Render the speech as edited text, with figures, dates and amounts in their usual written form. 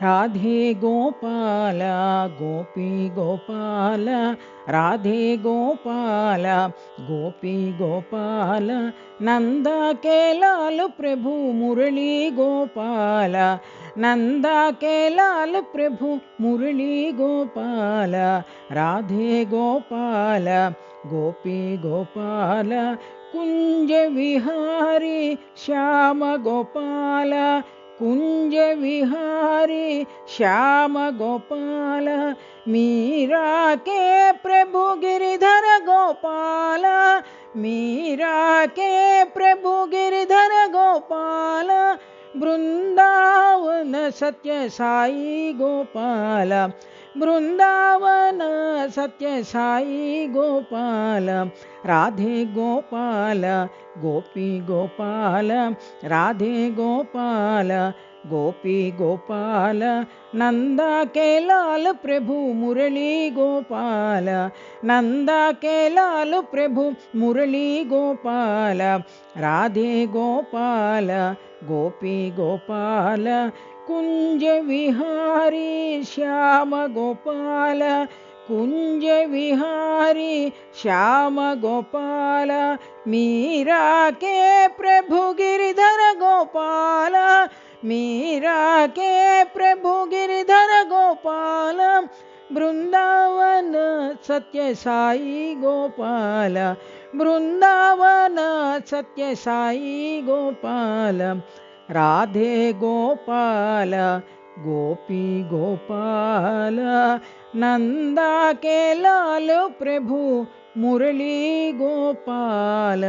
राधे गोपाल गोपी गोपाल, राधे गोपाल गोपी गोपाल, नंदा के लाल प्रभु मुरली गोपाल, नंदा के लाल प्रभु मुरली गोपाल, राधे गोपाल गोपी गोपाल, कुंज विहारी श्याम गोपाल, कुंज विहारी श्याम गोपाल, मीरा के प्रभु गिरिधर गोपाल, मीरा के प्रभु गिरिधर गोपाल, वृंदावन सत्य साई गोपाल, वृंदावन सत्य साई गोपाल, राधे गोपाल गोपी गोपाल, राधे गोपाल गोपी गोपाल, नंदा के लाल प्रभु मुरली गोपाल, नंदा के लाल प्रभु मुरली गोपाल, राधे गोपाल गोपी गोपाल, कुंज विहारी श्याम गोपाल, कुंज विहारी श्याम गोपाल, मीरा के प्रभु गिरिधर गोपाल, मीरा के प्रभु गिरिधर गोपाल, वृंदावन सत्य साई गोपाल, वृंदावन सत्य साई गोपाल, राधे गोपाल गोपी गोपाल, नंदा के लाल प्रभु मुरली गोपाल।